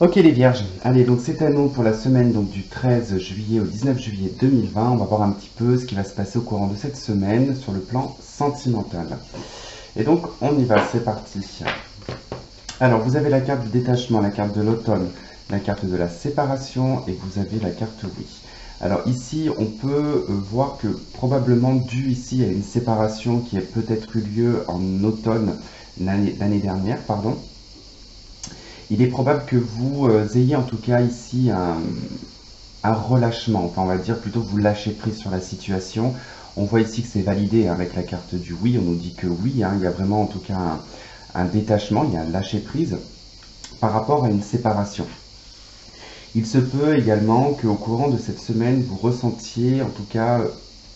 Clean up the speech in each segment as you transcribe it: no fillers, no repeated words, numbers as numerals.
Ok les vierges, allez donc c'est à nous pour la semaine donc, du 13 juillet au 19 juillet 2020. On va voir un petit peu ce qui va se passer au courant de cette semaine sur le plan sentimental. Et donc on y va, c'est parti. Alors vous avez la carte du détachement, la carte de l'automne, la carte de la séparation et vous avez la carte oui. Alors ici on peut voir que probablement dû ici à une séparation qui a peut-être eu lieu en automne l'année dernière, pardon. Il est probable que vous ayez en tout cas ici un relâchement, enfin on va dire plutôt que vous lâchez prise sur la situation. On voit ici que c'est validé avec la carte du oui, on nous dit que oui, il y a vraiment en tout cas un détachement, il y a un lâcher prise par rapport à une séparation. Il se peut également qu'au courant de cette semaine, vous ressentiez, en tout cas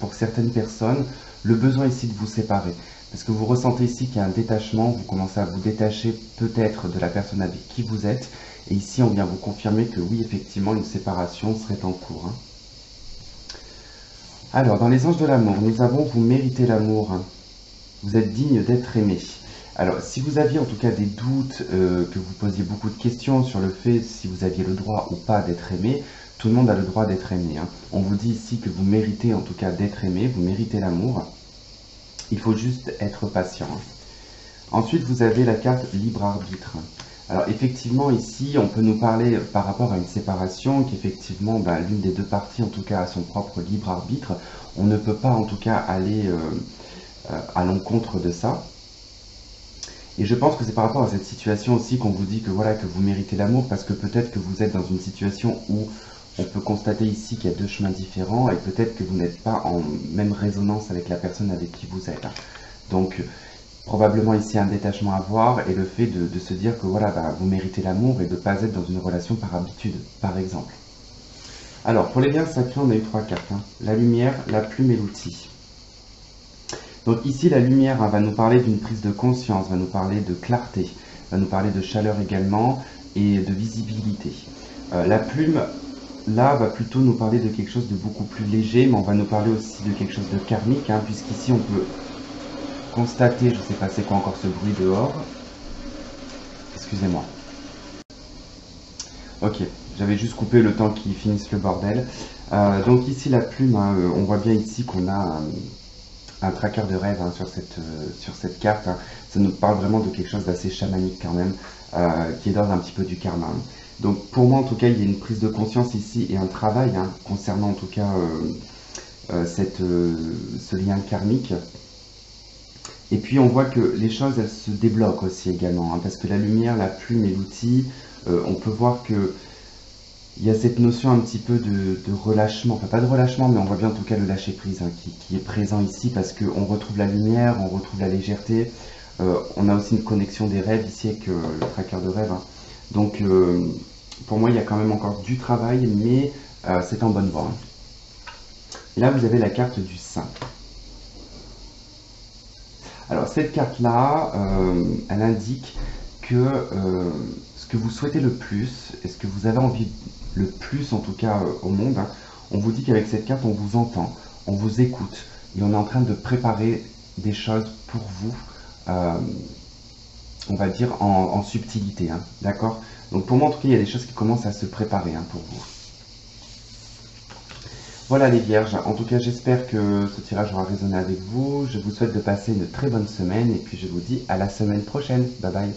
pour certaines personnes, le besoin ici de vous séparer. Parce que vous ressentez ici qu'il y a un détachement, vous commencez à vous détacher peut-être de la personne avec qui vous êtes. Et ici, on vient vous confirmer que oui, effectivement, une séparation serait en cours. Alors, dans les anges de l'amour, nous avons vous méritez l'amour. Vous êtes digne d'être aimé. Alors, si vous aviez en tout cas des doutes, que vous posiez beaucoup de questions sur le fait si vous aviez le droit ou pas d'être aimé, tout le monde a le droit d'être aimé. On vous dit ici que vous méritez en tout cas d'être aimé, vous méritez l'amour. Il faut juste être patient. Ensuite, vous avez la carte libre arbitre. Alors effectivement, ici, on peut nous parler par rapport à une séparation, qu'effectivement, l'une des deux parties, en tout cas, a son propre libre arbitre. On ne peut pas, en tout cas, aller à l'encontre de ça. Et je pense que c'est par rapport à cette situation aussi qu'on vous dit que voilà, que vous méritez l'amour, parce que peut-être que vous êtes dans une situation où on peut constater ici qu'il y a deux chemins différents et peut-être que vous n'êtes pas en même résonance avec la personne avec qui vous êtes. Donc, probablement ici un détachement à voir et le fait de se dire que voilà, vous méritez l'amour et de ne pas être dans une relation par habitude, par exemple. Alors, pour les liens sacrés, on a eu trois cartes. La lumière, la plume et l'outil. Donc ici, la lumière va nous parler d'une prise de conscience, va nous parler de clarté, va nous parler de chaleur également et de visibilité. La plume, là, va plutôt nous parler de quelque chose de beaucoup plus léger, mais on va nous parler aussi de quelque chose de karmique, puisqu'ici on peut constater, je ne sais pas c'est quoi encore ce bruit dehors, excusez-moi. Ok, j'avais juste coupé le temps qu'ils finissent le bordel. Donc ici la plume, on voit bien ici qu'on a un tracker de rêve sur cette carte. Ça nous parle vraiment de quelque chose d'assez chamanique quand même, qui est d'ordre un petit peu du karma. Donc pour moi en tout cas il y a une prise de conscience ici et un travail concernant en tout cas ce lien karmique. Et puis on voit que les choses elles se débloquent aussi également, parce que la lumière, la plume et l'outil, on peut voir que il y a cette notion un petit peu de relâchement, enfin pas de relâchement, mais on voit bien en tout cas le lâcher prise qui est présent ici parce qu'on retrouve la lumière, on retrouve la légèreté, on a aussi une connexion des rêves ici avec le tracker de rêve. Donc pour moi il y a quand même encore du travail, mais c'est en bonne voie. Et là vous avez la carte du saint. Alors cette carte-là, elle indique que ce que vous souhaitez le plus, et ce que vous avez envie le plus en tout cas au monde, on vous dit qu'avec cette carte on vous entend, on vous écoute, et on est en train de préparer des choses pour vous, on va dire en subtilité, d'accord? Donc pour moi en tout cas il y a des choses qui commencent à se préparer pour vous. Voilà les vierges, en tout cas j'espère que ce tirage aura résonné avec vous, je vous souhaite de passer une très bonne semaine et puis je vous dis à la semaine prochaine, bye bye.